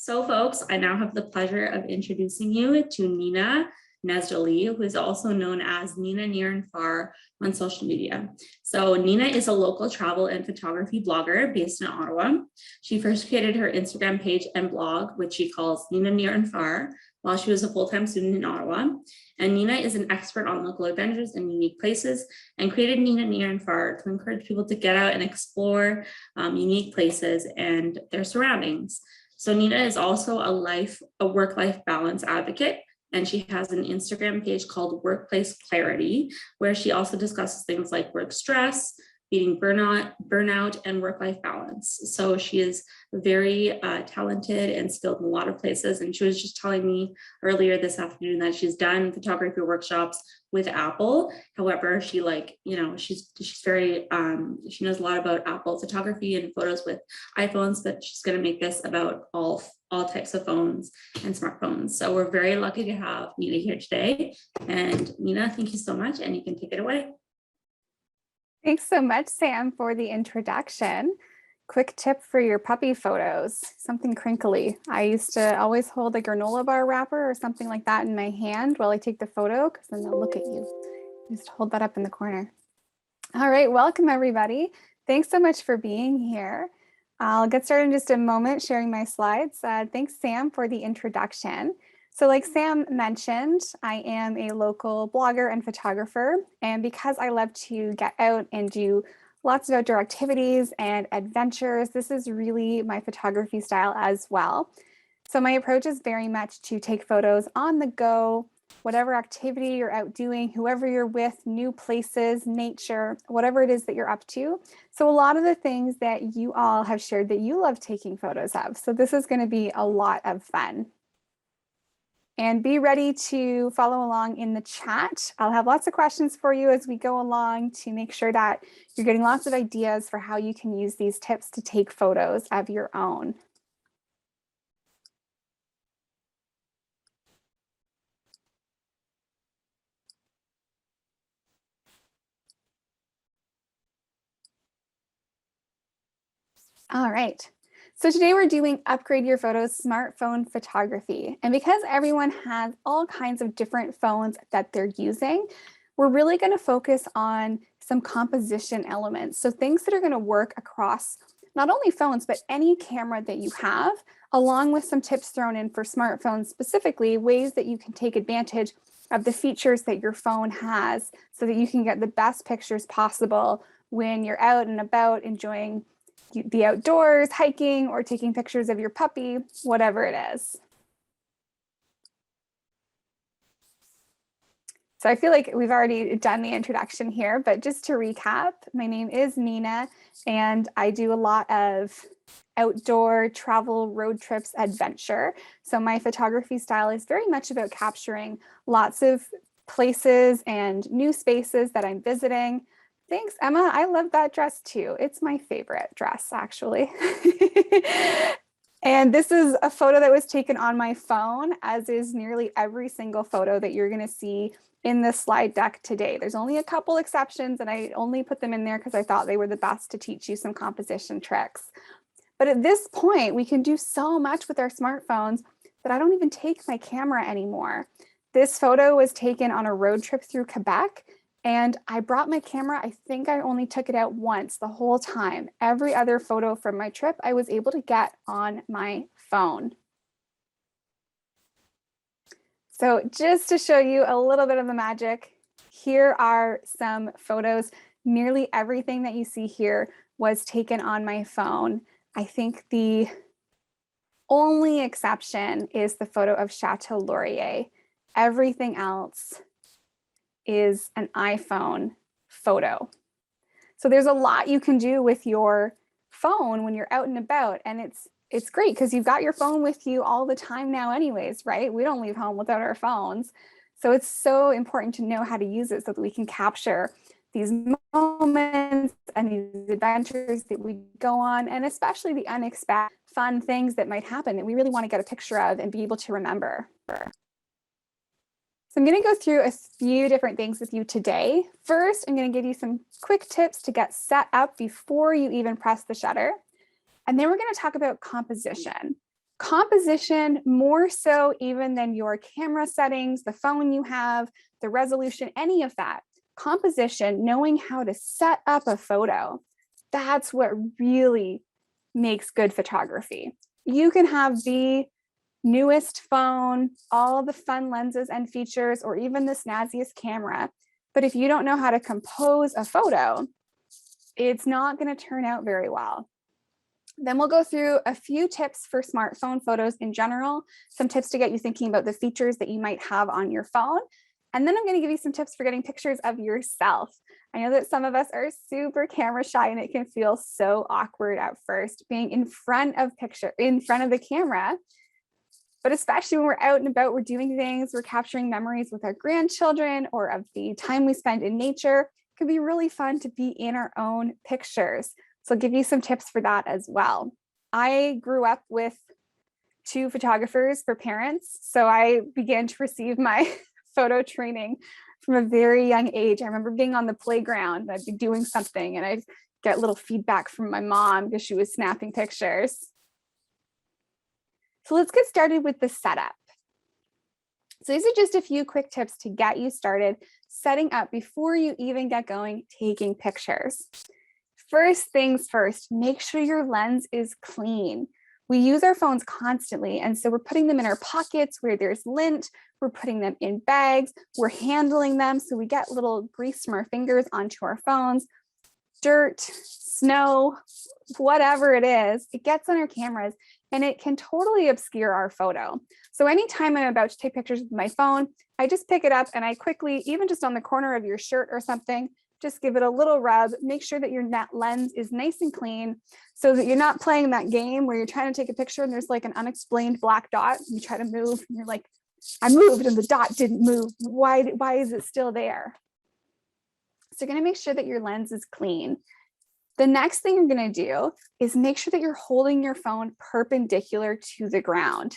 So folks, I now have the pleasure of introducing you to Nina Nesdoly, who is also known as Nina Near and Far on social media. So Nina is a local travel and photography blogger based in Ottawa. She first created her Instagram page and blog, which she calls Nina Near and Far, while she was a full-time student in Ottawa. And Nina is an expert on local adventures and unique places, and created Nina Near and Far to encourage people to get out and explore unique places and their surroundings. So Nina is also a work-life balance advocate, and she has an Instagram page called Workplace Clarity, where she also discusses things like work stress, beating burnout, and work-life balance. So she is very talented and skilled in a lot of places. And she was just telling me earlier this afternoon that she's done photography workshops with Apple. However, she she's very, she knows a lot about Apple photography and photos with iPhones, but she's going to make this about all types of phones and smartphones. So we're very lucky to have Nina here today. And Nina, thank you so much, and you can take it away. Thanks so much, Sam, for the introduction. Quick tip for your puppy photos, something crinkly. I used to always hold a granola bar wrapper or something like that in my hand while I take the photo, because then they'll look at you. Just hold that up in the corner. All right, welcome everybody. Thanks so much for being here. I'll get started in just a moment sharing my slides. Thanks, Sam, for the introduction. So like Sam mentioned, I am a local blogger and photographer, and because I love to get out and do lots of outdoor activities and adventures, this is really my photography style as well. So my approach is very much to take photos on the go, whatever activity you're out doing, whoever you're with, new places, nature, whatever it is that you're up to. So a lot of the things that you all have shared that you love taking photos of. So this is going to be a lot of fun. And be ready to follow along in the chat. I'll have lots of questions for you as we go along to make sure that you're getting lots of ideas for how you can use these tips to take photos of your own. All right. So today we're doing Upgrade Your Photos Smartphone Photography. And because everyone has all kinds of different phones that they're using, we're really going to focus on some composition elements. So things that are going to work across not only phones, but any camera that you have, along with some tips thrown in for smartphones, specifically ways that you can take advantage of the features that your phone has so that you can get the best pictures possible when you're out and about enjoying the outdoors, hiking, or taking pictures of your puppy, whatever it is. So I feel like we've already done the introduction here, but just to recap, my name is Nina, and I do a lot of outdoor travel, road trips, adventure. So my photography style is very much about capturing lots of places and new spaces that I'm visiting. Thanks, Emma. I love that dress too. It's my favorite dress, actually. And this is a photo that was taken on my phone, as is nearly every single photo that you're going to see in this slide deck today. There's only a couple exceptions, and I only put them in there because I thought they were the best to teach you some composition tricks. But at this point, we can do so much with our smartphones that I don't even take my camera anymore. This photo was taken on a road trip through Quebec. And I brought my camera. I think I only took it out once the whole time. Every other photo from my trip, I was able to get on my phone. So just to show you a little bit of the magic, here are some photos. Nearly everything that you see here was taken on my phone. I think the only exception is the photo of Chateau Laurier. Everything else is an iPhone photo. So there's a lot you can do with your phone when you're out and about, and it's great because you've got your phone with you all the time now anyways, right? We don't leave home without our phones. So it's so important to know how to use it so that we can capture these moments and these adventures that we go on, and especially the unexpected fun things that might happen that we really want to get a picture of and be able to remember. So I'm going to go through a few different things with you today. First, I'm going to give you some quick tips to get set up before you even press the shutter. And then we're going to talk about composition. Composition, more so even than your camera settings, the phone you have, the resolution, any of that. Composition, knowing how to set up a photo, that's what really makes good photography. You can have the newest phone, all the fun lenses and features, or even the snazziest camera. But if you don't know how to compose a photo, it's not going to turn out very well. Then we'll go through a few tips for smartphone photos in general, some tips to get you thinking about the features that you might have on your phone. And then I'm going to give you some tips for getting pictures of yourself. I know that some of us are super camera shy and it can feel so awkward at first being in front of the camera. But especially when we're out and about, we're doing things, we're capturing memories with our grandchildren or of the time we spend in nature. It can be really fun to be in our own pictures. So I'll give you some tips for that as well. I grew up with 2 photographers for parents, so I began to receive my photo training from a very young age. I remember being on the playground, I'd be doing something and I'd get little feedback from my mom because she was snapping pictures. So let's get started with the setup. So these are just a few quick tips to get you started setting up before you even get going taking pictures. First things first, make sure your lens is clean. We use our phones constantly, and so we're putting them in our pockets where there's lint, we're putting them in bags, we're handling them, so we get little grease from our fingers onto our phones, dirt, snow, whatever it is, it gets on our cameras, and it can totally obscure our photo. So anytime I'm about to take pictures with my phone, I just pick it up and I quickly, even just on the corner of your shirt or something, just give it a little rub, make sure that your lens is nice and clean so that you're not playing that game where you're trying to take a picture and there's like an unexplained black dot and you try to move and you're like, I moved and the dot didn't move. Why is it still there? So you're gonna make sure that your lens is clean. The next thing you're gonna do is make sure that you're holding your phone perpendicular to the ground.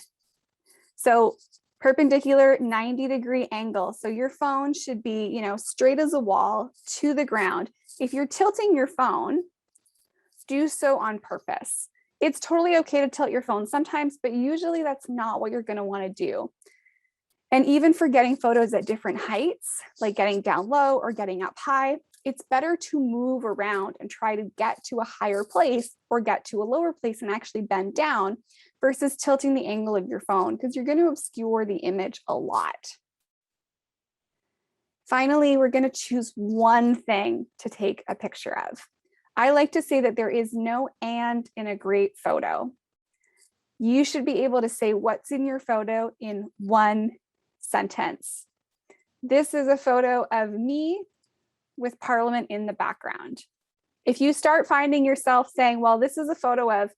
So perpendicular 90-degree angle. So your phone should be, straight as a wall to the ground. If you're tilting your phone, do so on purpose. It's totally okay to tilt your phone sometimes, but usually that's not what you're going to want to do. And even for getting photos at different heights, like getting down low or getting up high, it's better to move around and try to get to a higher place or get to a lower place and actually bend down versus tilting the angle of your phone because you're going to obscure the image a lot. Finally, we're going to choose one thing to take a picture of. I like to say that there is no "and" in a great photo. You should be able to say what's in your photo in one sentence. This is a photo of me with Parliament in the background. If you start finding yourself saying, well, this is a photo of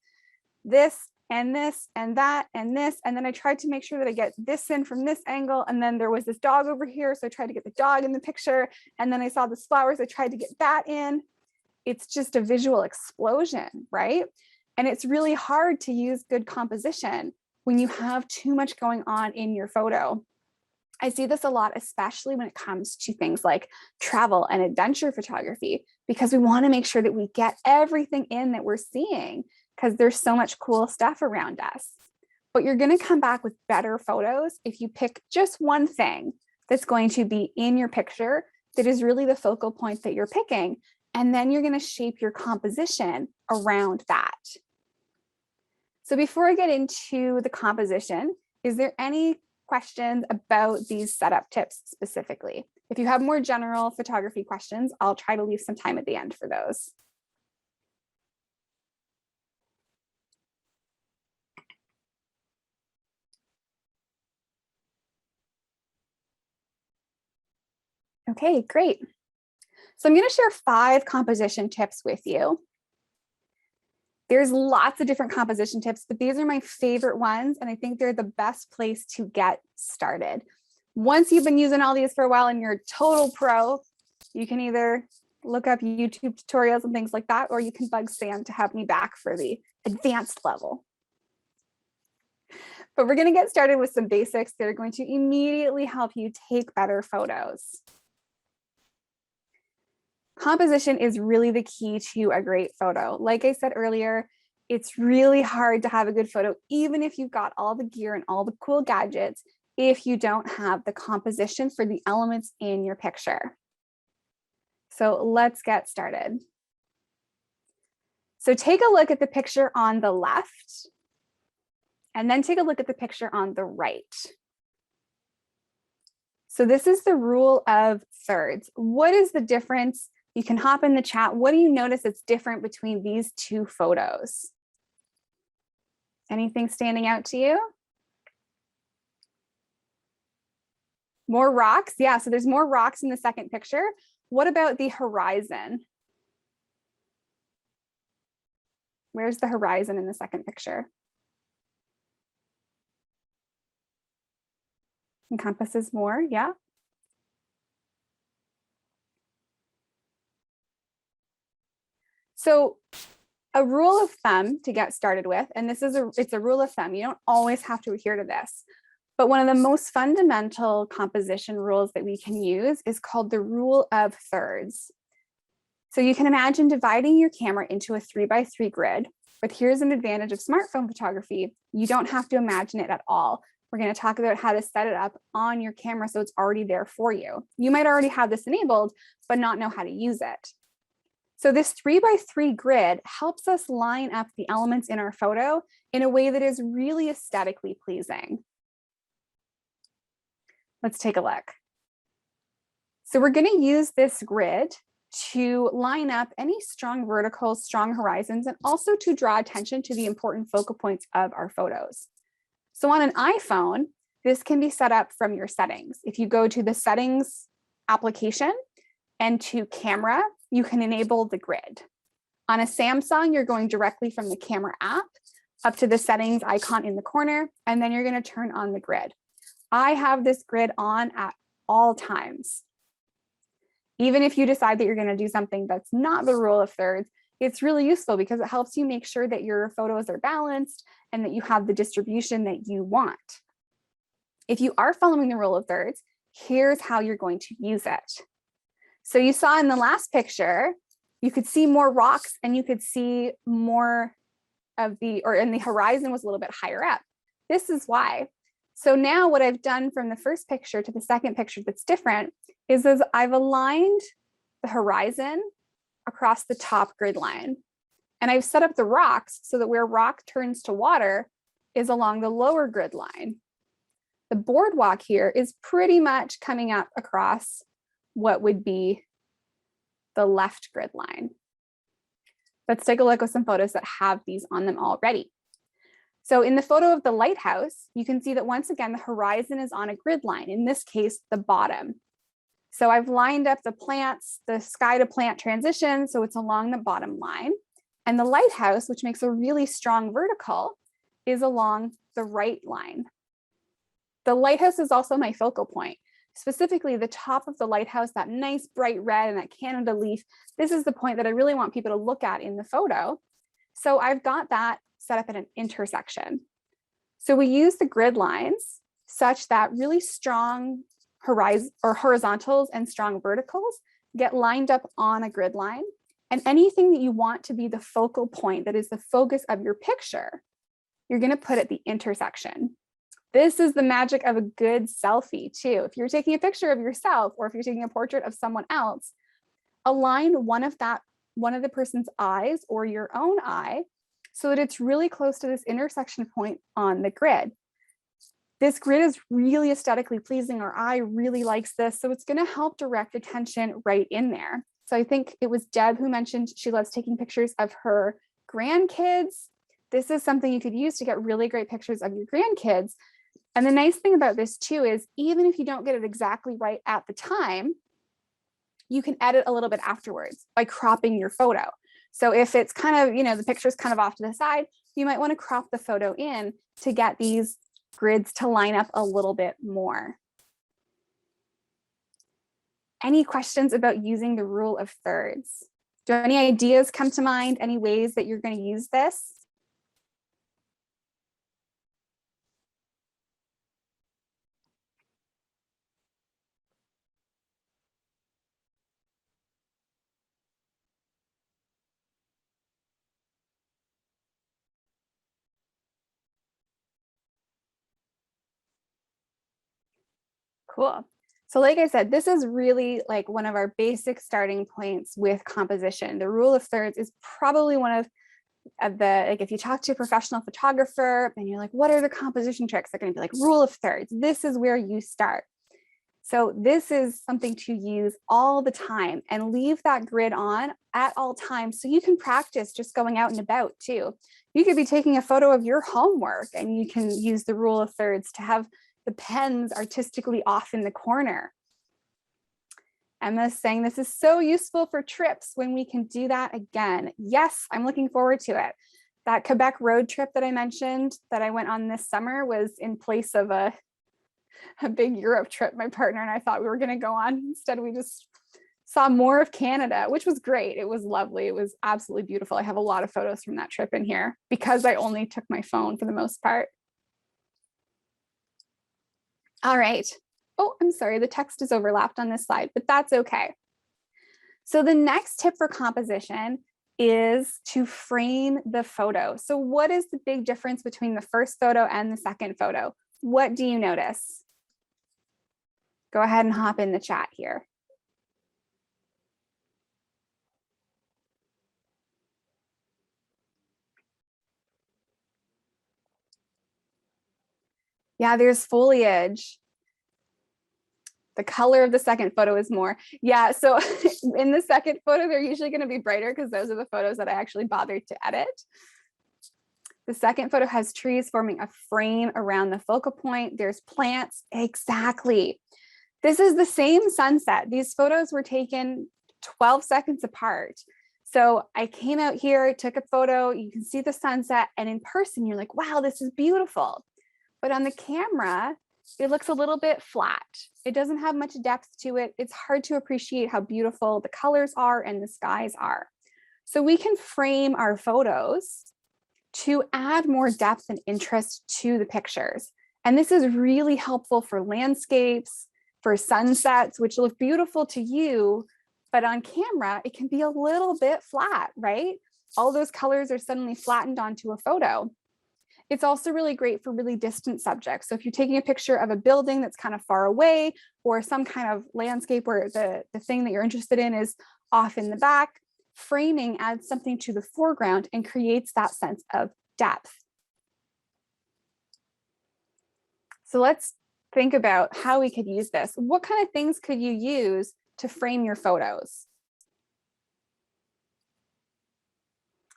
this and this and that and this, and then I tried to make sure that I get this in from this angle, and then there was this dog over here, so I tried to get the dog in the picture, and then I saw this flowers, I tried to get that in. It's just a visual explosion, right? And it's really hard to use good composition when you have too much going on in your photo. I see this a lot, especially when it comes to things like travel and adventure photography, because we want to make sure that we get everything in that we're seeing because there's so much cool stuff around us. But you're going to come back with better photos if you pick just one thing that's going to be in your picture that is really the focal point that you're picking. And then you're going to shape your composition around that. So before I get into the composition, is there any questions about these setup tips specifically? If you have more general photography questions, I'll try to leave some time at the end for those. Okay, great. So I'm going to share 5 composition tips with you. There's lots of different composition tips, but these are my favorite ones, and I think they're the best place to get started. Once you've been using all these for a while and you're a total pro, you can either look up YouTube tutorials and things like that, or you can bug Sam to have me back for the advanced level. But we're going to get started with some basics that are going to immediately help you take better photos. Composition is really the key to a great photo. Like I said earlier, It's really hard to have a good photo, even if you've got all the gear and all the cool gadgets, if you don't have the composition for the elements in your picture. So let's get started. So take a look at the picture on the left, and then take a look at the picture on the right. So this is the rule of thirds. What is the difference? You can hop in the chat. What do you notice that's different between these two photos? Anything standing out to you? More rocks? Yeah, so there's more rocks in the second picture. What about the horizon? Where's the horizon in the second picture? Encompasses more, yeah. So a rule of thumb to get started with, and it's a rule of thumb, you don't always have to adhere to this, but one of the most fundamental composition rules that we can use is called the rule of thirds. So you can imagine dividing your camera into a 3x3 grid, but here's an advantage of smartphone photography. You don't have to imagine it at all. We're going to talk about how to set it up on your camera so it's already there for you. You might already have this enabled, but not know how to use it. So this 3x3 grid helps us line up the elements in our photo in a way that is really aesthetically pleasing. Let's take a look. So we're going to use this grid to line up any strong verticals, strong horizons, and also to draw attention to the important focal points of our photos. So on an iPhone, this can be set up from your settings. If you go to the settings application and to camera, you can enable the grid. On a Samsung, you're going directly from the camera app up to the settings icon in the corner, and then you're going to turn on the grid. I have this grid on at all times. Even if you decide that you're going to do something that's not the rule of thirds, it's really useful because it helps you make sure that your photos are balanced and that you have the distribution that you want. If you are following the rule of thirds, here's how you're going to use it. So you saw in the last picture, you could see more rocks and you could see more of the horizon was a little bit higher up. This is why. So now what I've done from the first picture to the second picture that's different is I've aligned the horizon across the top grid line. And I've set up the rocks so that where rock turns to water is along the lower grid line. The boardwalk here is pretty much coming up across what would be the left grid line. Let's take a look at some photos that have these on them already. So in the photo of the lighthouse, you can see that once again, the horizon is on a grid line, in this case, the bottom. So I've lined up the plants, the sky to plant transition, so it's along the bottom line. And the lighthouse, which makes a really strong vertical, is along the right line. The lighthouse is also my focal point. Specifically, the top of the lighthouse, that nice bright red and that Canada leaf, this is the point that I really want people to look at in the photo. So I've got that set up at an intersection. So we use the grid lines such that really strong horizontals and strong verticals get lined up on a grid line. And anything that you want to be the focal point, that is the focus of your picture, you're going to put at the intersection. This is the magic of a good selfie too. If you're taking a picture of yourself or if you're taking a portrait of someone else, align one of the person's eyes or your own eye so that it's really close to this intersection point on the grid. This grid is really aesthetically pleasing. Our eye really likes this. So it's going to help direct attention right in there. So I think it was Deb who mentioned she loves taking pictures of her grandkids. This is something you could use to get really great pictures of your grandkids. And the nice thing about this too is even if you don't get it exactly right at the time, you can edit a little bit afterwards by cropping your photo. So if it's kind of, the picture's kind of off to the side, you might want to crop the photo in to get these grids to line up a little bit more. Any questions about using the rule of thirds? Do any ideas come to mind? Any ways that you're going to use this? Cool. So like I said, this is really like one of our basic starting points with composition. The rule of thirds is probably one of the, like if you talk to a professional photographer and you're like, what are the composition tricks? They're going to be like rule of thirds. This is where you start. So this is something to use all the time, and leave that grid on at all times so you can practice just going out and about too. You could be taking a photo of your homework and you can use the rule of thirds to have the pens artistically off in the corner. Emma's saying this is so useful for trips when we can do that again. Yes, I'm looking forward to it. That Quebec road trip that I mentioned that I went on this summer was in place of a big Europe trip my partner and I thought we were going to go on. Instead, we just saw more of Canada, which was great. It was lovely. It was absolutely beautiful. I have a lot of photos from that trip in here because I only took my phone for the most part. All right. Oh, I'm sorry. The text is overlapped on this slide, but that's okay. So the next tip for composition is to frame the photo. So what is the big difference between the first photo and the second photo? What do you notice? Go ahead and hop in the chat here. Yeah, there's foliage. The color of the second photo is more. Yeah, so in the second photo, they're usually going to be brighter because those are the photos that I actually bothered to edit. The second photo has trees forming a frame around the focal point. There's plants. Exactly. This is the same sunset. These photos were taken 12 seconds apart. So I came out here, took a photo. You can see the sunset, and in person, you're like, wow, this is beautiful. But on the camera, it looks a little bit flat. It doesn't have much depth to it. It's hard to appreciate how beautiful the colors are and the skies are. So we can frame our photos to add more depth and interest to the pictures. And this is really helpful for landscapes, for sunsets, which look beautiful to you, but on camera, it can be a little bit flat, right? All those colors are suddenly flattened onto a photo. It's also really great for really distant subjects. So if you're taking a picture of a building that's kind of far away, or some kind of landscape where the thing that you're interested in is off in the back, framing adds something to the foreground and creates that sense of depth. So let's think about how we could use this. What kind of things could you use to frame your photos?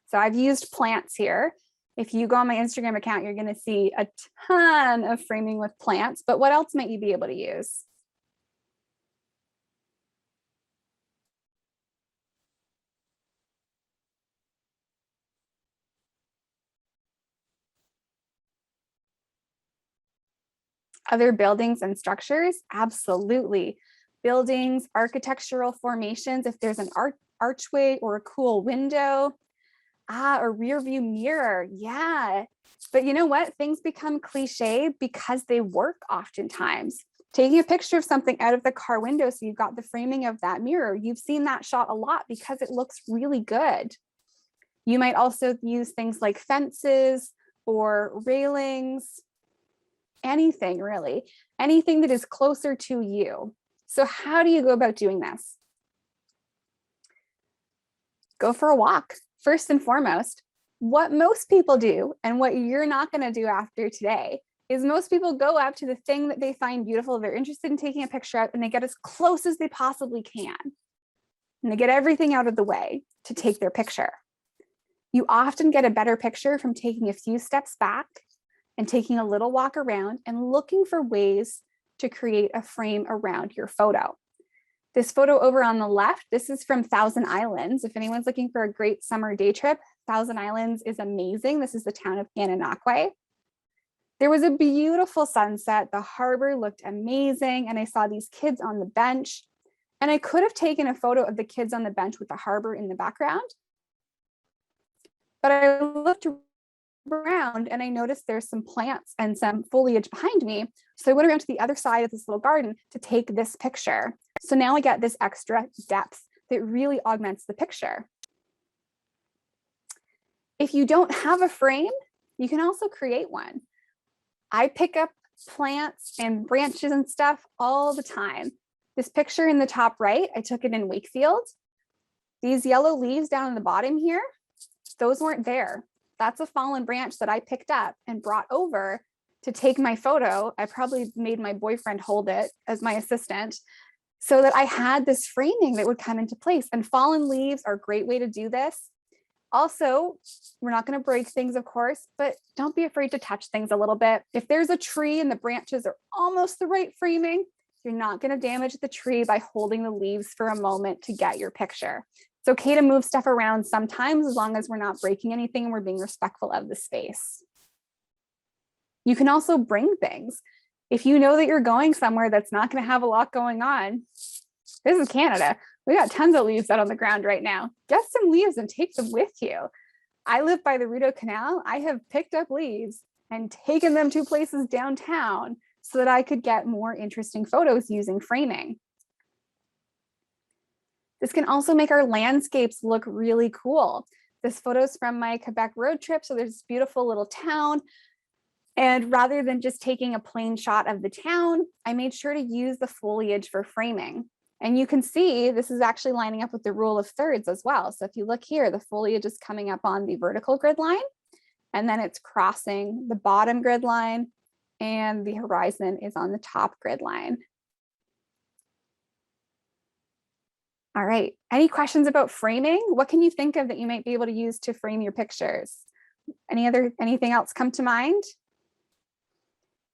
So I've used plants here. If you go on my Instagram account, you're going to see a ton of framing with plants, but what else might you be able to use? Other buildings and structures? Absolutely. Buildings, architectural formations, if there's an archway or a cool window. A rear view mirror. Yeah. But you know what? Things become cliche because they work oftentimes. Taking a picture of something out of the car window so you've got the framing of that mirror. You've seen that shot a lot because it looks really good. You might also use things like fences or railings, anything really, anything that is closer to you. So how do you go about doing this? Go for a walk. First and foremost, what most people do and what you're not going to do after today is most people go up to the thing that they find beautiful, they're interested in taking a picture of, and they get as close as they possibly can. And they get everything out of the way to take their picture. You often get a better picture from taking a few steps back and taking a little walk around and looking for ways to create a frame around your photo. This photo over on the left, this is from Thousand Islands. If anyone's looking for a great summer day trip, Thousand Islands is amazing. This is the town of Gananoque. There was a beautiful sunset. The harbor looked amazing. And I saw these kids on the bench. And I could have taken a photo of the kids on the bench with the harbor in the background. But I looked around and I noticed there's some plants and some foliage behind me. So I went around to the other side of this little garden to take this picture. So now I get this extra depth that really augments the picture. If you don't have a frame, you can also create one. I pick up plants and branches and stuff all the time. This picture in the top right, I took it in Wakefield. These yellow leaves down in the bottom here, those weren't there. That's a fallen branch that I picked up and brought over to take my photo. I probably made my boyfriend hold it as my assistant so that I had this framing that would come into place. And fallen leaves are a great way to do this. Also, we're not going to break things, of course, but don't be afraid to touch things a little bit. If there's a tree and the branches are almost the right framing, you're not going to damage the tree by holding the leaves for a moment to get your picture. It's okay to move stuff around sometimes as long as we're not breaking anything and we're being respectful of the space. You can also bring things. If you know that you're going somewhere that's not going to have a lot going on, this is Canada. We got tons of leaves out on the ground right now. Get some leaves and take them with you. I live by the Rideau Canal. I have picked up leaves and taken them to places downtown so that I could get more interesting photos using framing. This can also make our landscapes look really cool. This photo's from my Quebec road trip. So there's this beautiful little town. And rather than just taking a plain shot of the town, I made sure to use the foliage for framing. And you can see this is actually lining up with the rule of thirds as well. So if you look here, the foliage is coming up on the vertical grid line, and then it's crossing the bottom grid line, and the horizon is on the top grid line. All right, any questions about framing? What can you think of that you might be able to use to frame your pictures? Anything else come to mind?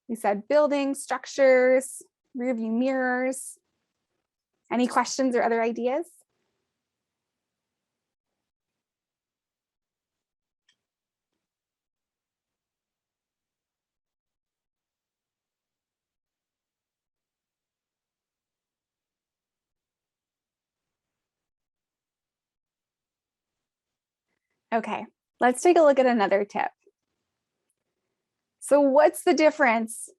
We said buildings, structures, rear view mirrors. Any questions or other ideas? Okay, let's take a look at another tip. So what's the difference?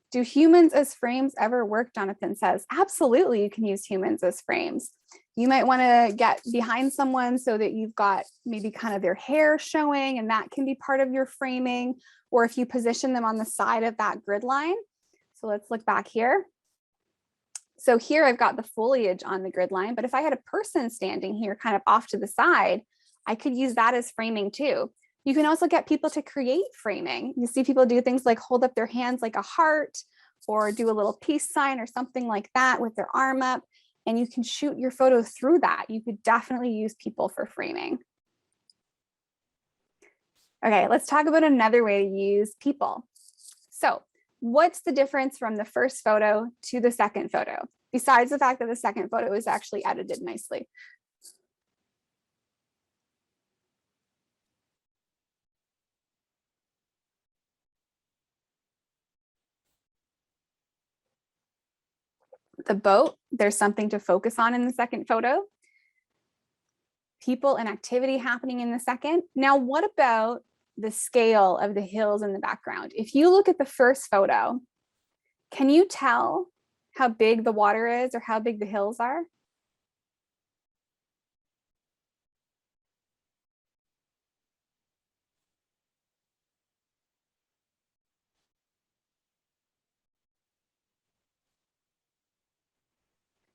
Do humans as frames ever work? Jonathan says, absolutely, you can use humans as frames. You might want to get behind someone so that you've got maybe kind of their hair showing, and that can be part of your framing, or if you position them on the side of that grid line. So let's look back here. So here I've got the foliage on the grid line, but if I had a person standing here kind of off to the side, I could use that as framing too. You can also get people to create framing. You see people do things like hold up their hands like a heart, or do a little peace sign or something like that with their arm up, and you can shoot your photo through that. You could definitely use people for framing. Okay, let's talk about another way to use people. So what's the difference from the first photo to the second photo, besides the fact that the second photo is actually edited nicely? The boat, there's something to focus on in the second photo. People and activity happening in the second. Now, what about the scale of the hills in the background? If you look at the first photo, can you tell how big the water is or how big the hills are?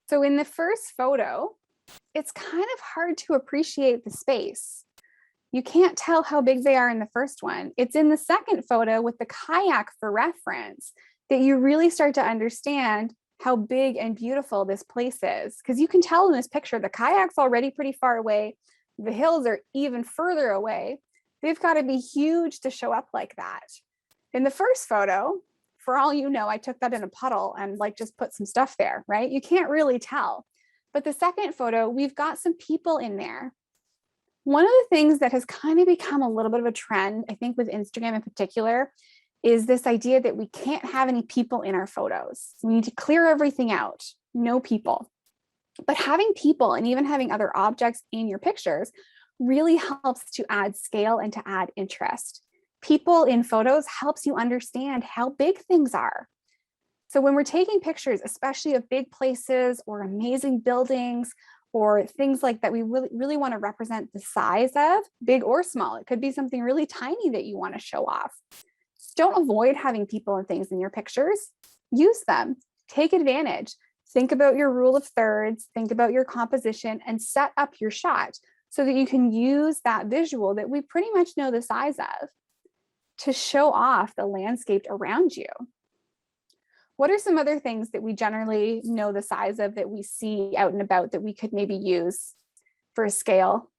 So in the first photo, it's kind of hard to appreciate the space. You can't tell how big they are in the first one. It's in the second photo with the kayak for reference that you really start to understand how big and beautiful this place is. Because you can tell in this picture, the kayak's already pretty far away. The hills are even further away. They've got to be huge to show up like that. In the first photo, for all you know, I took that in a puddle and like just put some stuff there, right? You can't really tell. But the second photo, we've got some people in there. One of the things that has kind of become a little bit of a trend, I think with Instagram in particular, is this idea that we can't have any people in our photos. We need to clear everything out, no people. But having people and even having other objects in your pictures really helps to add scale and to add interest. People in photos helps you understand how big things are. So when we're taking pictures, especially of big places or amazing buildings or things like that, we really want to represent the size of, big or small. It could be something really tiny that you want to show off. Don't avoid having people and things in your pictures. Use them. Take advantage. Think about your rule of thirds, think about your composition, and set up your shot so that you can use that visual that we pretty much know the size of to show off the landscape around you. What are some other things that we generally know the size of that we see out and about that we could maybe use for a scale?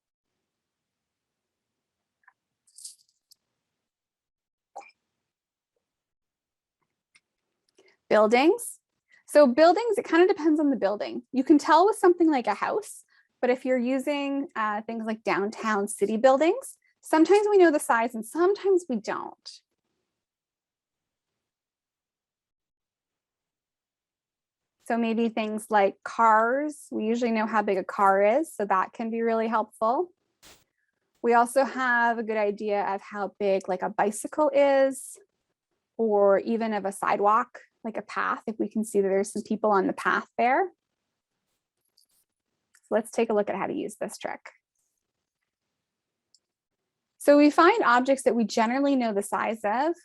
Buildings. So buildings, it kind of depends on the building. You can tell with something like a house, but if you're using things like downtown city buildings, sometimes we know the size and sometimes we don't. So maybe things like cars, we usually know how big a car is, so that can be really helpful. We also have a good idea of how big like a bicycle is, or even of a sidewalk, like a path, if we can see that there's some people on the path there. So let's take a look at how to use this trick. So we find objects that we generally know the size of,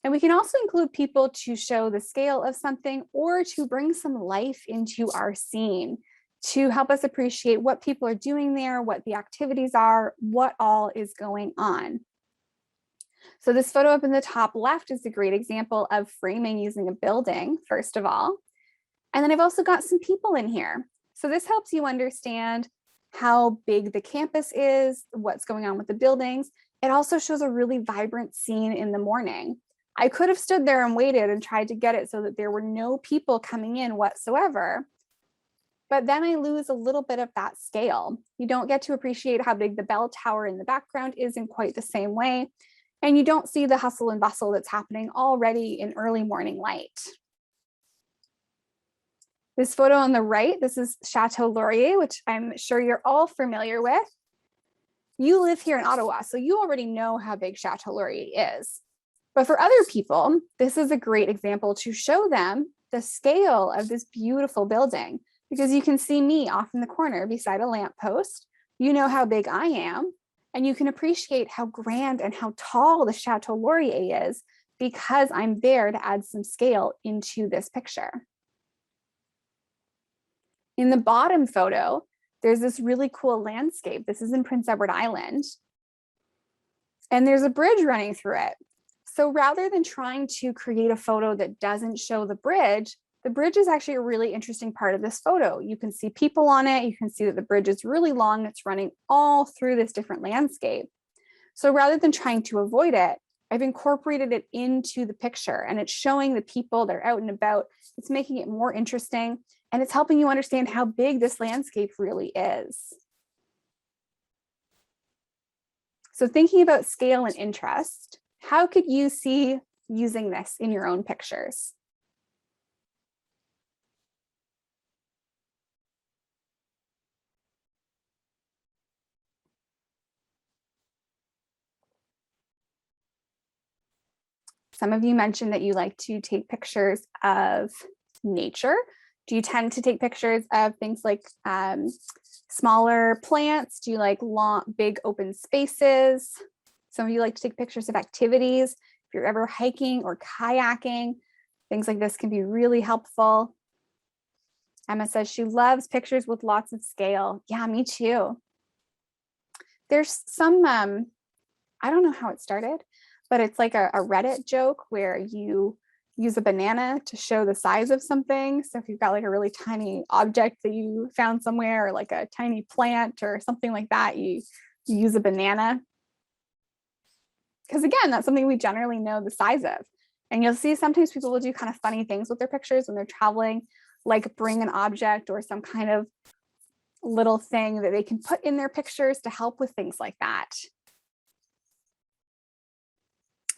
and we can also include people to show the scale of something or to bring some life into our scene to help us appreciate what people are doing there, what the activities are, what all is going on. So this photo up in the top left is a great example of framing using a building, first of all. And then I've also got some people in here. So this helps you understand how big the campus is, what's going on with the buildings. It also shows a really vibrant scene in the morning. I could have stood there and waited and tried to get it so that there were no people coming in whatsoever. But then I lose a little bit of that scale. You don't get to appreciate how big the bell tower in the background is in quite the same way. And you don't see the hustle and bustle that's happening already in early morning light. This photo on the right, this is Chateau Laurier, which I'm sure you're all familiar with. You live here in Ottawa, so you already know how big Chateau Laurier is. But for other people, this is a great example to show them the scale of this beautiful building, because you can see me off in the corner beside a lamppost. You know how big I am, and you can appreciate how grand and how tall the Chateau Laurier is because I'm there to add some scale into this picture. In the bottom photo, there's this really cool landscape. This is in Prince Edward Island, and there's a bridge running through it. So rather than trying to create a photo that doesn't show the bridge is actually a really interesting part of this photo. You can see people on it. You can see that the bridge is really long. It's running all through this different landscape. So rather than trying to avoid it, I've incorporated it into the picture, and it's showing the people that are out and about. It's making it more interesting, and it's helping you understand how big this landscape really is. So thinking about scale and interest, how could you see using this in your own pictures? Some of you mentioned that you like to take pictures of nature. Do you tend to take pictures of things like smaller plants? Do you like long, big open spaces? Some of you like to take pictures of activities. If you're ever hiking or kayaking, things like this can be really helpful. Emma says she loves pictures with lots of scale. Yeah, me too. There's some, I don't know how it started, but it's like a Reddit joke where you use a banana to show the size of something. So if you've got like a really tiny object that you found somewhere, or like a tiny plant or something like that, you use a banana. Because again, that's something we generally know the size of. And you'll see sometimes people will do kind of funny things with their pictures when they're traveling, like bring an object or some kind of little thing that they can put in their pictures to help with things like that.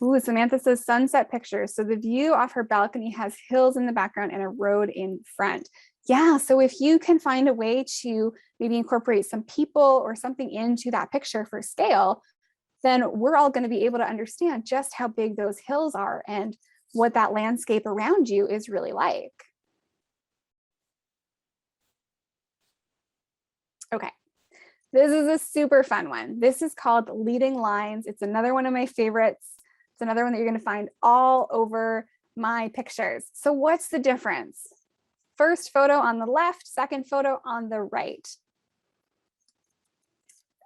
Ooh, Samantha says sunset pictures. So the view off her balcony has hills in the background and a road in front. Yeah, so if you can find a way to maybe incorporate some people or something into that picture for scale, then we're all going to be able to understand just how big those hills are and what that landscape around you is really like. Okay, this is a super fun one. This is called leading lines. It's another one of my favorites. It's another one that you're going to find all over my pictures. So what's the difference? First photo on the left, second photo on the right.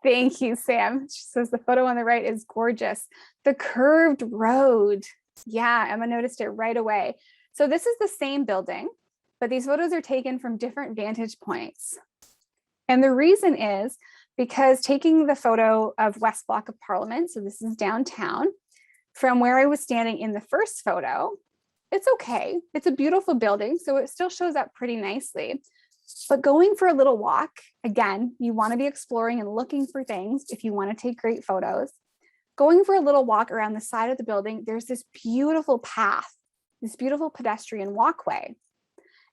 Thank you, Sam. She says the photo on the right is gorgeous. The curved road. Yeah, Emma noticed it right away. So this is the same building, but these photos are taken from different vantage points. And the reason is because taking the photo of West Block of Parliament, so this is downtown, from where I was standing in the first photo, it's okay. It's a beautiful building, so it still shows up pretty nicely. But going for a little walk, again, you want to be exploring and looking for things if you want to take great photos. Going for a little walk around the side of the building, there's this beautiful path, this beautiful pedestrian walkway.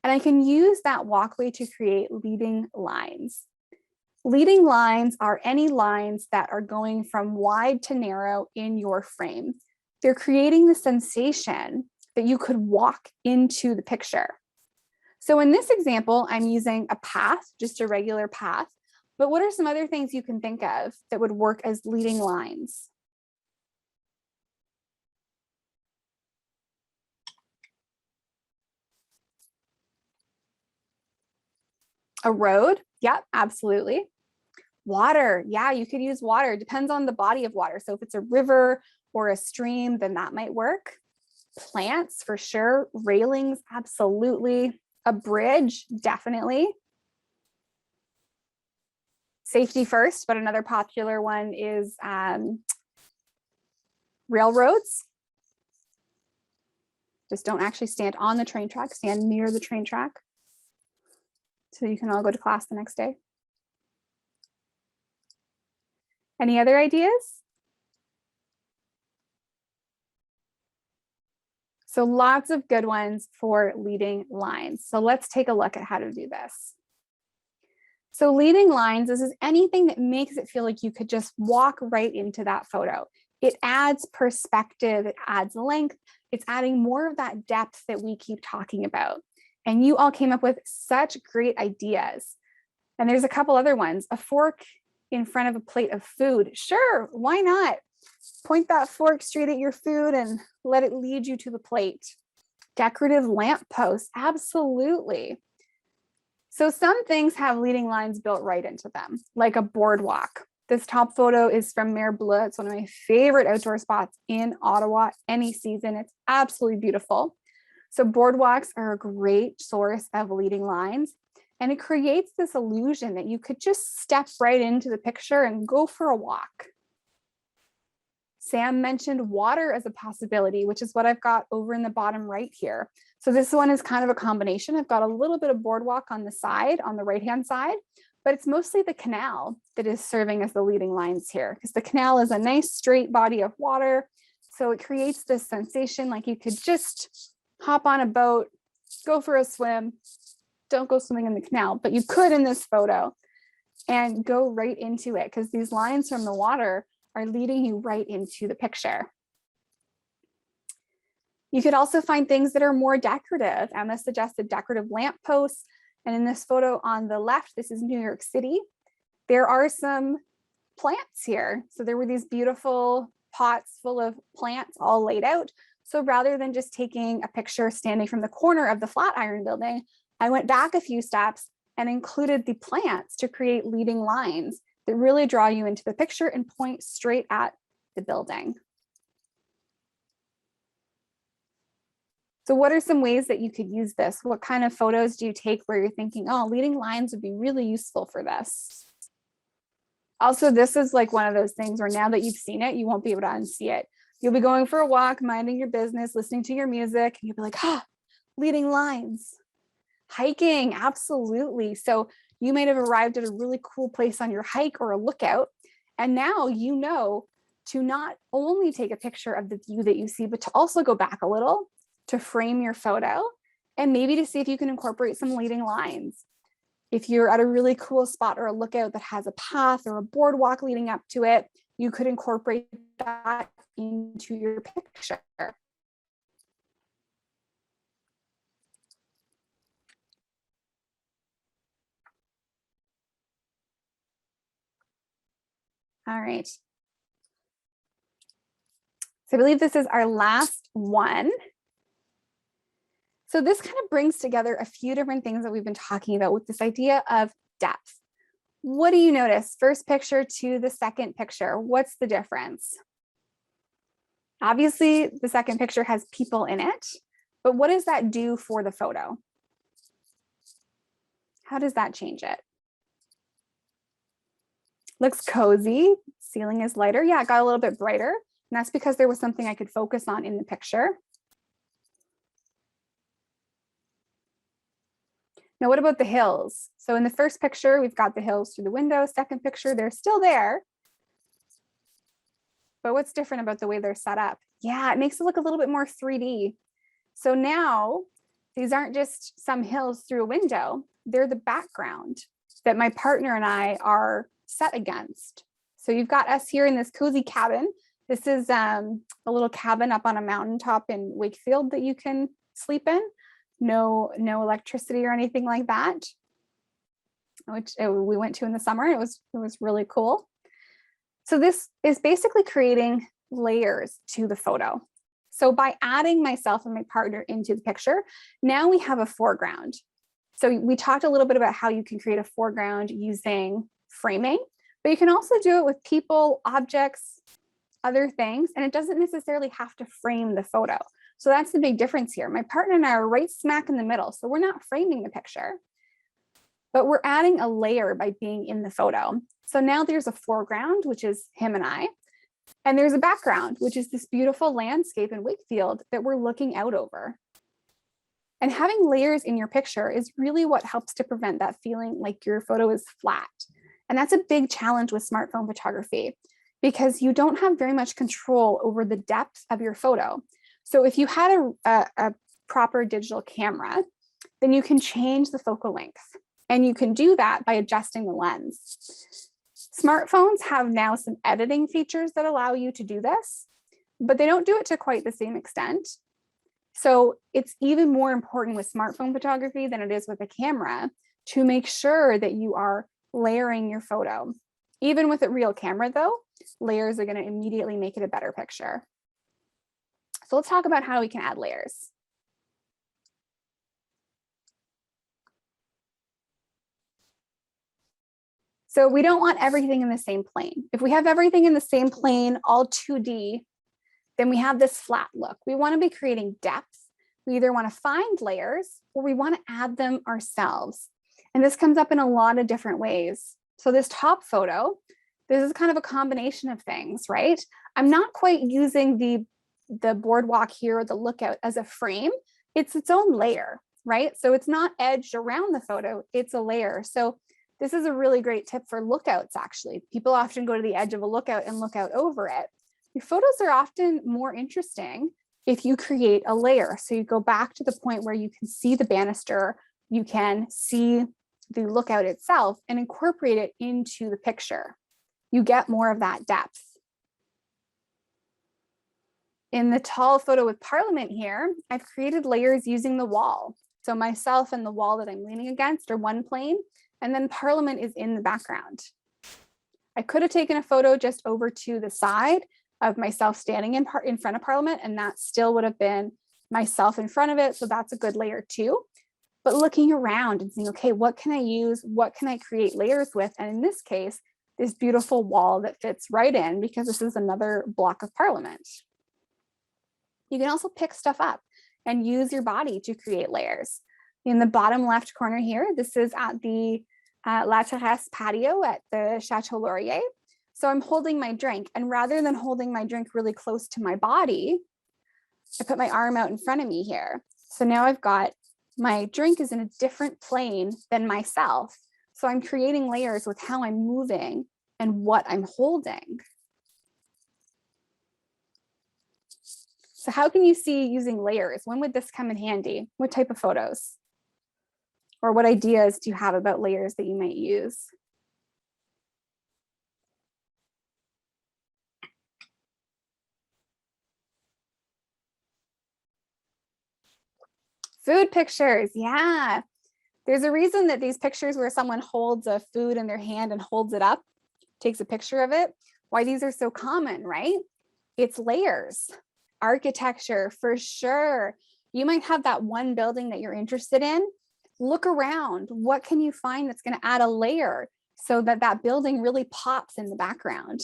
And I can use that walkway to create leading lines. Leading lines are any lines that are going from wide to narrow in your frame. They're creating the sensation that you could walk into the picture. So in this example, I'm using a path, just a regular path, but what are some other things you can think of that would work as leading lines? A road? Yeah, absolutely. Water. Yeah, you could use water. It depends on the body of water. So if it's a river or a stream, then that might work. Plants for sure. Railings, absolutely. A bridge, definitely. Safety first, but another popular one is railroads. Just don't actually stand on the train track, stand near the train track so you can all go to class the next day. Any other ideas? So lots of good ones for leading lines. So let's take a look at how to do this. So leading lines, this is anything that makes it feel like you could just walk right into that photo. It adds perspective, it adds length, it's adding more of that depth that we keep talking about. And you all came up with such great ideas. And there's a couple other ones. A fork in front of a plate of food. Sure, why not? Point that fork straight at your food and let it lead you to the plate. Decorative lampposts, absolutely. So some things have leading lines built right into them, like a boardwalk. This top photo is from Mer Bleu. It's one of my favorite outdoor spots in Ottawa any season. It's absolutely beautiful. So boardwalks are a great source of leading lines, and it creates this illusion that you could just step right into the picture and go for a walk. Sam mentioned water as a possibility, which is what I've got over in the bottom right here. So this one is kind of a combination. I've got a little bit of boardwalk on the side, on the right-hand side, but it's mostly the canal that is serving as the leading lines here, because the canal is a nice straight body of water. So it creates this sensation like you could just hop on a boat, go for a swim. Don't go swimming in the canal, but you could in this photo and go right into it, because these lines from the water are leading you right into the picture. You could also find things that are more decorative. Emma suggested decorative lampposts. And in this photo on the left, this is New York City. There are some plants here. So there were these beautiful pots full of plants all laid out. So rather than just taking a picture standing from the corner of the Flatiron building, I went back a few steps and included the plants to create leading lines that really draw you into the picture and point straight at the building. So what are some ways that you could use this? What kind of photos do you take where you're thinking, oh, leading lines would be really useful for this? Also, this is like one of those things where now that you've seen it, you won't be able to unsee it. You'll be going for a walk, minding your business, listening to your music, and you'll be like, leading lines. Hiking, absolutely. So you might have arrived at a really cool place on your hike or a lookout, and now you know to not only take a picture of the view that you see, but to also go back a little to frame your photo and maybe to see if you can incorporate some leading lines. If you're at a really cool spot or a lookout that has a path or a boardwalk leading up to it, you could incorporate that into your picture. All right. So I believe this is our last one. So this kind of brings together a few different things that we've been talking about with this idea of depth. What do you notice? First picture to the second picture. What's the difference? Obviously, the second picture has people in it, but what does that do for the photo? How does that change it? Looks cozy. Ceiling is lighter. Yeah, it got a little bit brighter. And that's because there was something I could focus on in the picture. Now, what about the hills? So in the first picture, we've got the hills through the window. Second picture, they're still there. But what's different about the way they're set up? Yeah, it makes it look a little bit more 3D. So now these aren't just some hills through a window. They're the background that my partner and I are set against. So you've got us here in this cozy cabin. This is a little cabin up on a mountaintop in Wakefield that you can sleep in. No electricity or anything like that, which we went to in the summer. It was really cool. So this is basically creating layers to the photo. So by adding myself and my partner into the picture, now we have a foreground. So we talked a little bit about how you can create a foreground using framing, but you can also do it with people, objects, other things, and it doesn't necessarily have to frame the photo. So that's the big difference here. My partner and I are right smack in the middle. So we're not framing the picture, but we're adding a layer by being in the photo. So now there's a foreground, which is him and I, and there's a background, which is this beautiful landscape in Wakefield that we're looking out over. And having layers in your picture is really what helps to prevent that feeling like your photo is flat. And that's a big challenge with smartphone photography because you don't have very much control over the depth of your photo. So if you had a proper digital camera, then you can change the focal length. And you can do that by adjusting the lens. Smartphones have now some editing features that allow you to do this, but they don't do it to quite the same extent. So it's even more important with smartphone photography than it is with a camera to make sure that you are layering your photo. Even with a real camera though, layers are going to immediately make it a better picture. So let's talk about how we can add layers. So we don't want everything in the same plane. If we have everything in the same plane, all 2D, then we have this flat look. We want to be creating depth. We either want to find layers or we want to add them ourselves. And this comes up in a lot of different ways. So this top photo, this is kind of a combination of things, right? I'm not quite using the boardwalk here or the lookout as a frame. It's its own layer, right? So it's not edged around the photo, it's a layer. So this is a really great tip for lookouts, actually. People often go to the edge of a lookout and look out over it. Your photos are often more interesting if you create a layer. So you go back to the point where you can see the banister, you can see the lookout itself and incorporate it into the picture. You get more of that depth. In the tall photo with Parliament here, I've created layers using the wall. So myself and the wall that I'm leaning against are one plane, and then Parliament is in the background. I could have taken a photo just over to the side of myself standing in front of Parliament, and that still would have been myself in front of it. So that's a good layer too. But looking around and saying, okay, what can I use? What can I create layers with? And in this case, this beautiful wall that fits right in because this is another block of Parliament. You can also pick stuff up and use your body to create layers. In the bottom left corner here, this is at the La Terrasse patio at the Chateau Laurier. So I'm holding my drink, and rather than holding my drink really close to my body, I put my arm out in front of me here. So now I've got my drink is in a different plane than myself. So I'm creating layers with how I'm moving and what I'm holding. So how can you see using layers? When would this come in handy? What type of photos? Or what ideas do you have about layers that you might use? Food pictures, yeah. There's a reason that these pictures where someone holds a food in their hand and holds it up, takes a picture of it, why these are so common, right? It's layers, architecture for sure. You might have that one building that you're interested in. Look around. What can you find that's going to add a layer so that that building really pops in the background?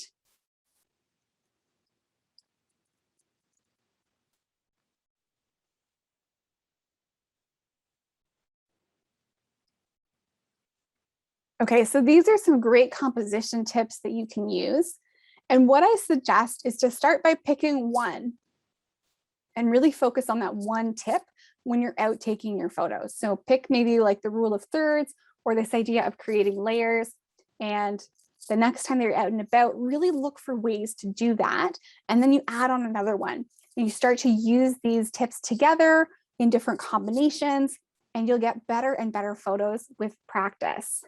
Okay, so these are some great composition tips that you can use. And what I suggest is to start by picking one and really focus on that one tip when you're out taking your photos. So pick maybe like the rule of thirds or this idea of creating layers. And the next time that you're out and about, really look for ways to do that. And then you add on another one. And you start to use these tips together in different combinations, and you'll get better and better photos with practice.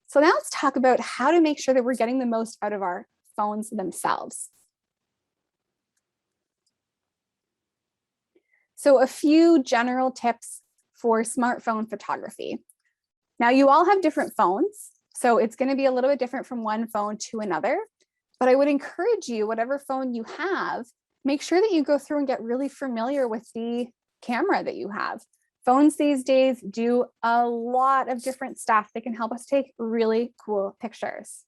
So now let's talk about how to make sure that we're getting the most out of our phones themselves. So a few general tips for smartphone photography. Now you all have different phones, so it's going to be a little bit different from one phone to another, but I would encourage you, whatever phone you have, make sure that you go through and get really familiar with the camera that you have. Phones these days do a lot of different stuff that can help us take really cool pictures.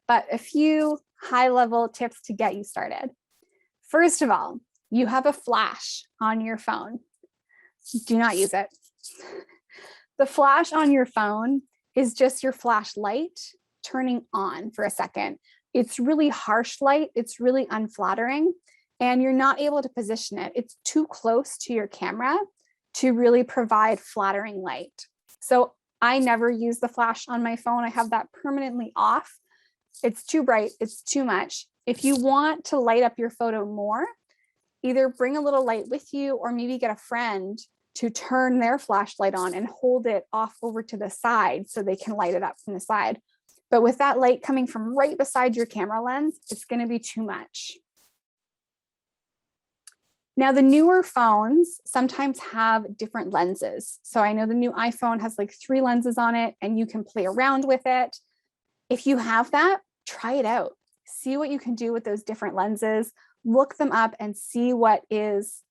But a few high-level tips to get you started. First of all, you have a flash on your phone. Do not use it. The flash on your phone is just your flashlight turning on for a second. It's really harsh light. It's really unflattering, and you're not able to position it. It's too close to your camera to really provide flattering light. So I never use the flash on my phone. I have that permanently off. It's too bright, it's too much. If you want to light up your photo more, either bring a little light with you or maybe get a friend to turn their flashlight on and hold it off over to the side so they can light it up from the side. But with that light coming from right beside your camera lens, it's going to be too much. Now, the newer phones sometimes have different lenses. So I know the new iPhone has like 3 lenses on it, and you can play around with it. If you have that, try it out. See what you can do with those different lenses. Look them up and see what is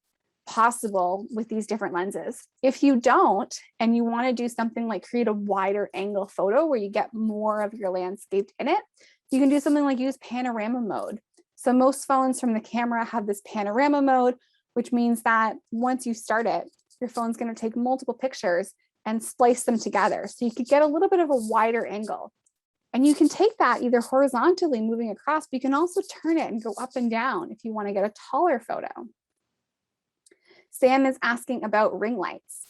possible with these different lenses. If you don't, and you want to do something like create a wider angle photo where you get more of your landscape in it, you can do something like use panorama mode. So most phones from the camera have this panorama mode, which means that once you start it, your phone's going to take multiple pictures and splice them together. So you could get a little bit of a wider angle. And you can take that either horizontally moving across, but you can also turn it and go up and down if you want to get a taller photo. Sam is asking about ring lights.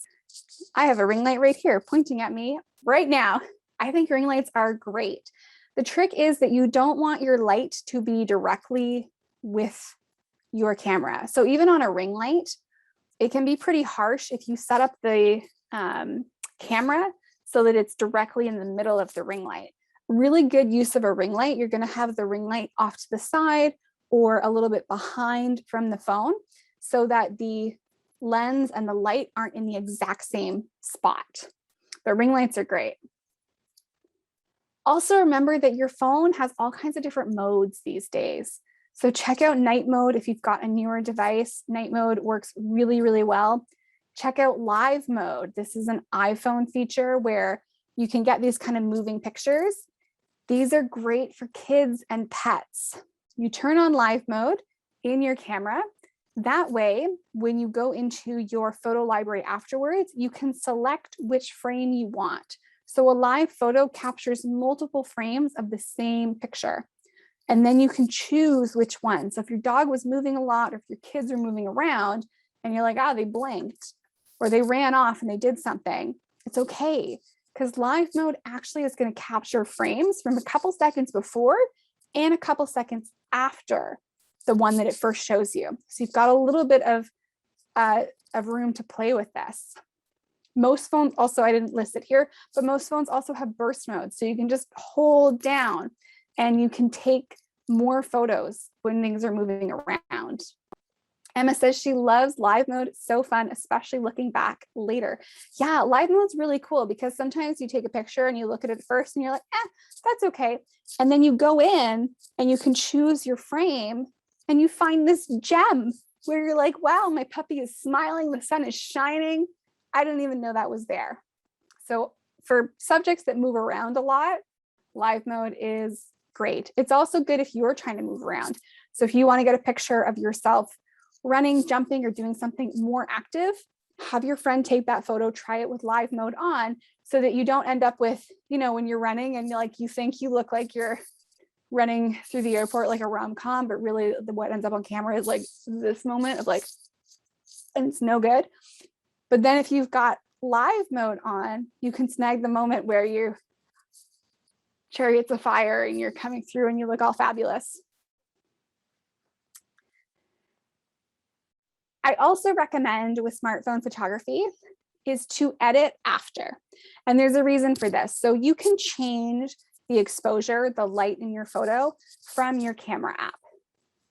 I have a ring light right here pointing at me right now. I think ring lights are great. The trick is that you don't want your light to be directly with your camera. So even on a ring light, it can be pretty harsh if you set up the camera so that it's directly in the middle of the ring light. Really good use of a ring light, you're going to have the ring light off to the side or a little bit behind from the phone so that the lens and the light aren't in the exact same spot. But ring lights are great. Also remember that your phone has all kinds of different modes these days. So check out night mode if you've got a newer device. Night mode works really, really well. Check out live mode. This is an iPhone feature where you can get these kind of moving pictures. These are great for kids and pets. You turn on live mode in your camera. That way, when you go into your photo library afterwards, you can select which frame you want. So a live photo captures multiple frames of the same picture. And then you can choose which one. So if your dog was moving a lot, or if your kids are moving around and you're like, they blinked or they ran off and they did something, it's okay. Because live mode actually is going to capture frames from a couple seconds before and a couple seconds after the one that it first shows you. So you've got a little bit of room to play with this. Most phones also, I didn't list it here, but most phones also have burst mode. So you can just hold down and you can take more photos when things are moving around. Emma says she loves live mode. It's so fun, especially looking back later. Yeah, live mode's really cool because sometimes you take a picture and you look at it first and you're like, that's okay. And then you go in and you can choose your frame and you find this gem where you're like, wow, my puppy is smiling, the sun is shining. I didn't even know that was there. So for subjects that move around a lot, live mode is great. It's also good if you're trying to move around. So if you want to get a picture of yourself running, jumping, or doing something more active, have your friend take that photo, try it with live mode on, so that you don't end up with, you know, when you're running and like you think you look like you're running through the airport like a rom-com, but really what ends up on camera is like this moment of like, and it's no good. But then if you've got live mode on, you can snag the moment where you chariots of fire and you're coming through and you look all fabulous. I also recommend with smartphone photography is to edit after. And there's a reason for this. So you can change the exposure, the light in your photo from your camera app.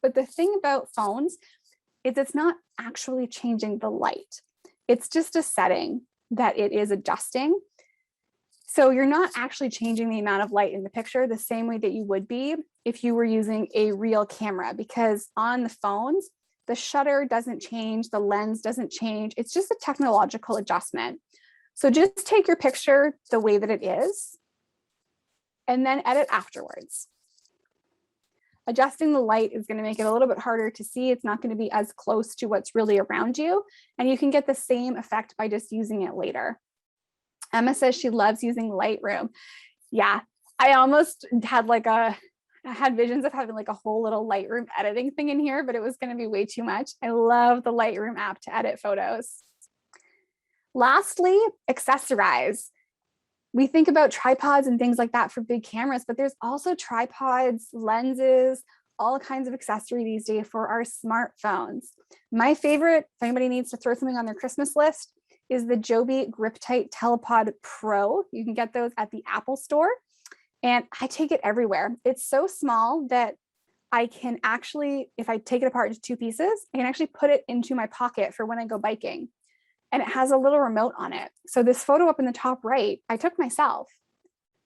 But the thing about phones is it's not actually changing the light. It's just a setting that it is adjusting. So you're not actually changing the amount of light in the picture the same way that you would be if you were using a real camera, because on the phones, the shutter doesn't change, the lens doesn't change. It's just a technological adjustment. So just take your picture the way that it is and then edit afterwards. Adjusting the light is going to make it a little bit harder to see. It's not going to be as close to what's really around you. And you can get the same effect by just using it later. Emma says she loves using Lightroom. Yeah, I almost had I had visions of having like a whole little Lightroom editing thing in here, but it was going to be way too much. I love the Lightroom app to edit photos. Lastly, accessorize. We think about tripods and things like that for big cameras, but there's also tripods, lenses, all kinds of accessory these days for our smartphones. My favorite, if anybody needs to throw something on their Christmas list, is the Joby Grip Tight Telepod Pro. You can get those at the Apple Store. And I take it everywhere. It's so small that I can actually, if I take it apart into two pieces, I can actually put it into my pocket for when I go biking. And it has a little remote on it. So this photo up in the top right, I took myself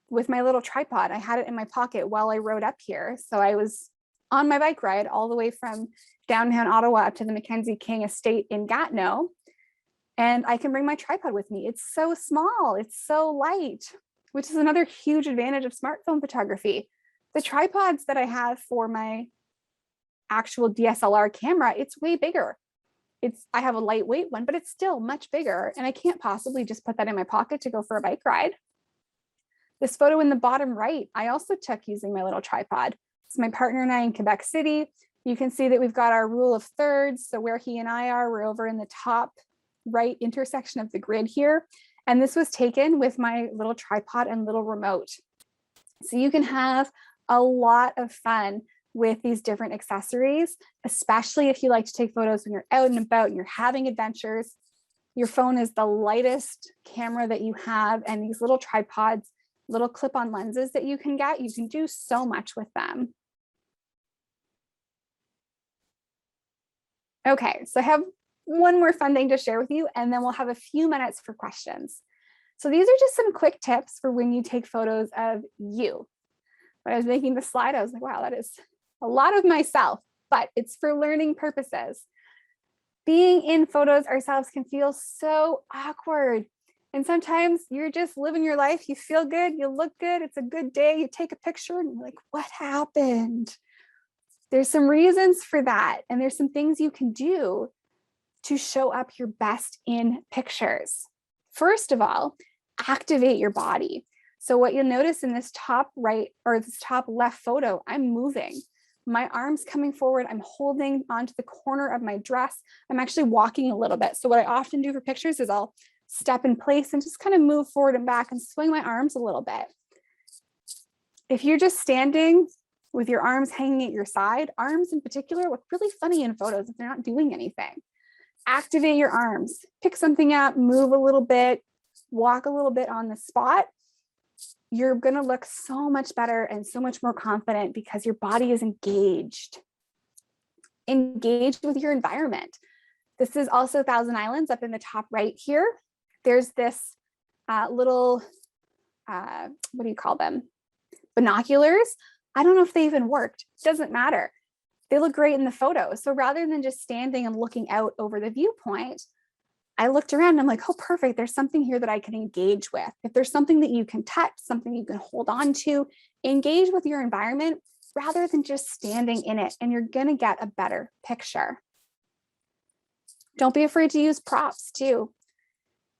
with my little tripod. I had it in my pocket while I rode up here. So I was on my bike ride all the way from downtown Ottawa up to the Mackenzie King Estate in Gatineau. And I can bring my tripod with me. It's so small, it's so light, which is another huge advantage of smartphone photography. The tripods that I have for my actual DSLR camera, it's way bigger. I have a lightweight one, but it's still much bigger. And I can't possibly just put that in my pocket to go for a bike ride. This photo in the bottom right, I also took using my little tripod. It's my partner and I in Quebec City. You can see that we've got our rule of thirds. So where he and I are, we're over in the top right intersection of the grid here. And this was taken with my little tripod and little remote. So you can have a lot of fun with these different accessories, especially if you like to take photos when you're out and about and you're having adventures. Your phone is the lightest camera that you have, and these little tripods, little clip-on lenses that you can get, you can do so much with them. Okay, so I have one more fun thing to share with you, and then we'll have a few minutes for questions. So these are just some quick tips for when you take photos of you. When I was making the slide, I was like, wow, that is a lot of myself, but it's for learning purposes. Being in photos ourselves can feel so awkward. And sometimes you're just living your life, you feel good, you look good, it's a good day, you take a picture and you're like, what happened? There's some reasons for that. And there's some things you can do to show up your best in pictures. First of all, activate your body. So what you'll notice in this top right or this top left photo, I'm moving. My arms coming forward, I'm holding onto the corner of my dress. I'm actually walking a little bit. So what I often do for pictures is I'll step in place and just kind of move forward and back and swing my arms a little bit. If you're just standing with your arms hanging at your side, arms in particular look really funny in photos if they're not doing anything. Activate your arms, pick something up, move a little bit, walk a little bit on the spot. You're going to look so much better and so much more confident because your body is engaged. Engaged with your environment. This is also Thousand Islands up in the top right here. There's this little, what do you call them? Binoculars. I don't know if they even worked. Doesn't matter. they look great in the photo. So rather than just standing and looking out over the viewpoint, I looked around and I'm like, oh, perfect. There's something here that I can engage with. If there's something that you can touch, something you can hold on to, engage with your environment rather than just standing in it, and you're going to get a better picture. Don't be afraid to use props too.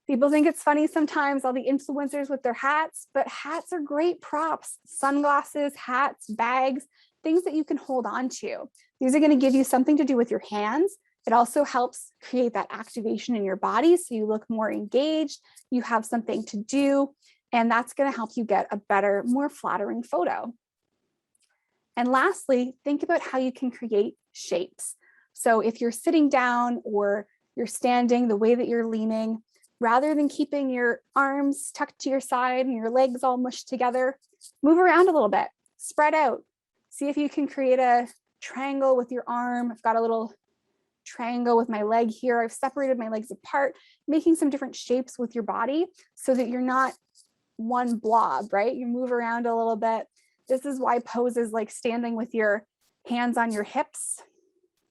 People think it's funny sometimes, all the influencers with their hats, but hats are great props. Sunglasses, hats, bags, things that you can hold on to. These are going to give you something to do with your hands. It also helps create that activation in your body so you look more engaged, you have something to do, and that's going to help you get a better, more flattering photo. And lastly, think about how you can create shapes. So if you're sitting down or you're standing, the way that you're leaning, rather than keeping your arms tucked to your side and your legs all mushed together, move around a little bit, spread out. See if you can create a triangle with your arm. I've got a little triangle with my leg here. I've separated my legs apart, making some different shapes with your body so that you're not one blob, right? You move around a little bit. This is why poses like standing with your hands on your hips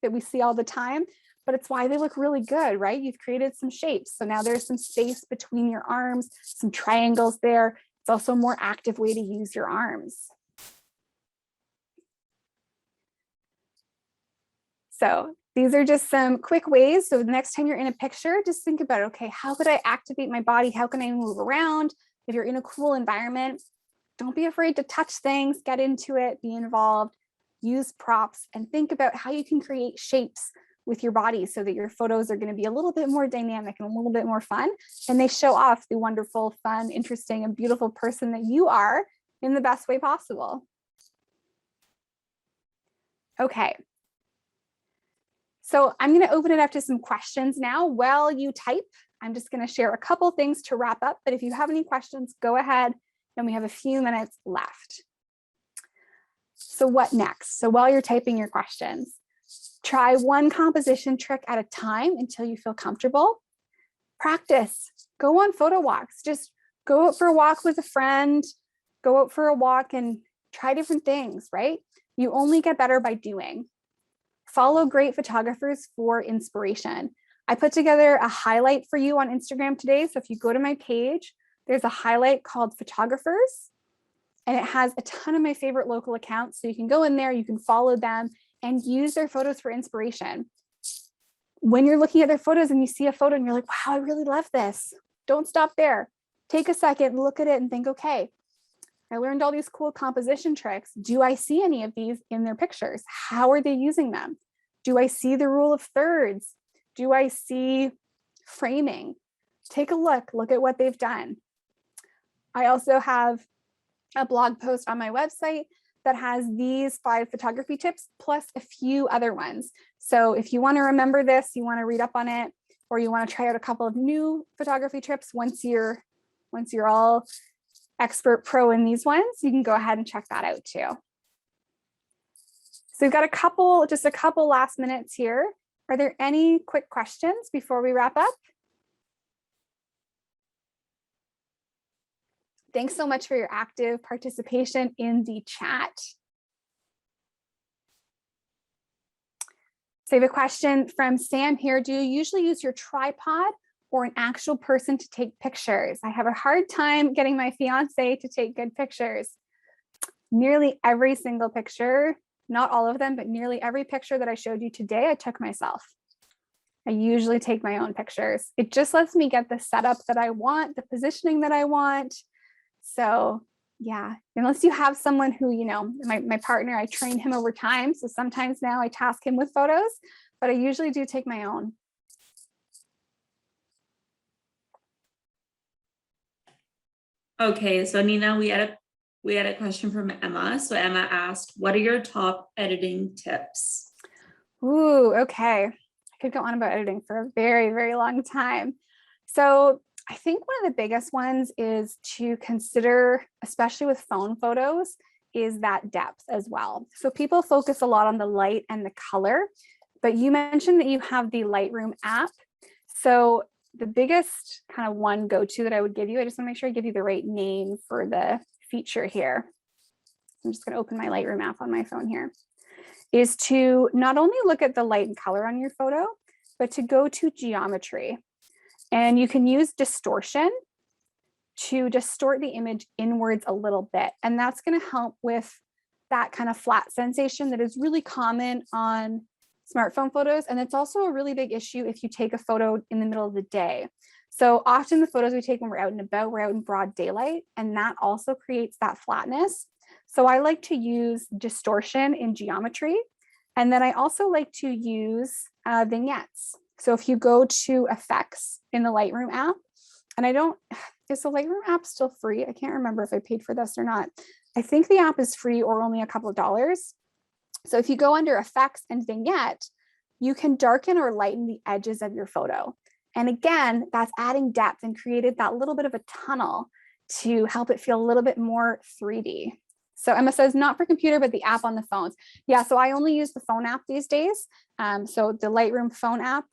that we see all the time, but it's why they look really good, right? You've created some shapes. So now there's some space between your arms, some triangles there. It's also a more active way to use your arms. So these are just some quick ways. So the next time you're in a picture, just think about, okay, how could I activate my body? How can I move around? If you're in a cool environment, don't be afraid to touch things, get into it, be involved, use props, and think about how you can create shapes with your body so that your photos are going to be a little bit more dynamic and a little bit more fun. And they show off the wonderful, fun, interesting, and beautiful person that you are in the best way possible. Okay. So I'm going to open it up to some questions now. While you type, I'm just going to share a couple things to wrap up. But if you have any questions, go ahead. And we have a few minutes left. So what next? So while you're typing your questions, try one composition trick at a time until you feel comfortable. Practice. Go on photo walks. Just go out for a walk with a friend. Go out for a walk and try different things, right? You only get better by doing. Follow great photographers for inspiration. I put together a highlight for you on Instagram today. So if you go to my page, there's a highlight called Photographers, and it has a ton of my favorite local accounts. So you can go in there, you can follow them and use their photos for inspiration. When you're looking at their photos and you see a photo and you're like, wow, I really love this. Don't stop there. Take a second, look at it and think, okay, I learned all these cool composition tricks. Do I see any of these in their pictures? How are they using them? Do I see the rule of thirds? Do I see framing? Take a look at what they've done. I also have a blog post on my website that has these 5 photography tips plus a few other ones. So if you want to remember this, you want to read up on it, or you want to try out a couple of new photography tips once you're all expert pro in these ones, you can go ahead and check that out too. So we've got just a couple last minutes here. Are there any quick questions before we wrap up? Thanks so much for your active participation in the chat. So I have a question from Sam here. Do you usually use your tripod or an actual person to take pictures? I have a hard time getting my fiance to take good pictures. Nearly every single picture, not all of them, but nearly every picture that I showed you today, I took myself. I usually take my own pictures. It just lets me get the setup that I want, the positioning that I want. So yeah, unless you have someone who, my partner, I train him over time. So sometimes now I task him with photos, but I usually do take my own. Okay, so Nina, we had a question from Emma. So Emma asked, what are your top editing tips? Ooh, okay. I could go on about editing for a very, very long time. So I think one of the biggest ones is to consider, especially with phone photos, is that depth as well. So people focus a lot on the light and the color, but you mentioned that you have the Lightroom app. So the biggest kind of one go-to that I would give you, I just want to make sure I give you the right name for the feature here. I'm just going to open my Lightroom app on my phone here, is to not only look at the light and color on your photo, but to go to geometry. And you can use distortion to distort the image inwards a little bit. And that's going to help with that kind of flat sensation that is really common on smartphone photos. And it's also a really big issue if you take a photo in the middle of the day. So often the photos we take when we're out and about, we're out in broad daylight, and that also creates that flatness. So I like to use distortion in geometry. And then I also like to use vignettes. So if you go to effects in the Lightroom app, and is the Lightroom app still free? I can't remember if I paid for this or not. I think the app is free or only a couple of dollars. So if you go under effects and vignette, you can darken or lighten the edges of your photo. And again, that's adding depth and created that little bit of a tunnel to help it feel a little bit more 3D. So Emma says, not for computer, but the app on the phones. Yeah, so I only use the phone app these days. So the Lightroom phone app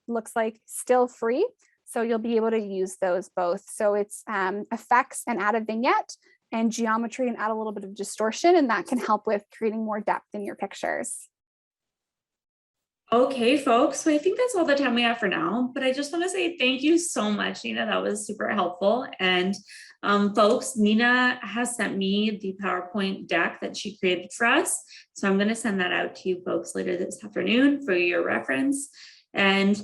looks like still free. So you'll be able to use those both. So it's effects and add a vignette, and geometry and add a little bit of distortion, and that can help with creating more depth in your pictures. Okay, folks, so I think that's all the time we have for now, but I just want to say thank you so much, Nina. That was super helpful. And folks, Nina has sent me the PowerPoint deck that she created for us. So I'm going to send that out to you folks later this afternoon for your reference. And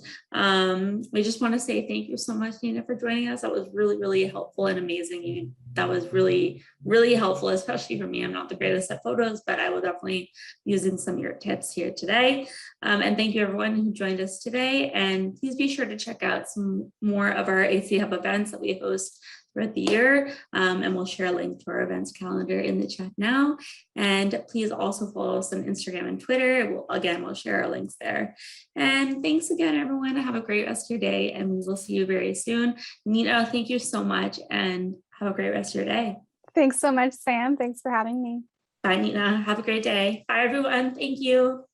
we just want to say thank you so much, Nina, for joining us. That was really, really helpful and amazing. That was really, really helpful, especially for me. I'm not the greatest at photos, but I will definitely be using some of your tips here today. And thank you everyone who joined us today. And please be sure to check out some more of our AC Hub events that we host throughout the year. And we'll share a link to our events calendar in the chat now. And please also follow us on Instagram and Twitter. We'll share our links there. And thanks again, everyone. Have a great rest of your day, and we will see you very soon. Nina, thank you so much, and have a great rest of your day. Thanks so much, Sam. Thanks for having me. Bye, Nina. Have a great day. Bye, everyone. Thank you.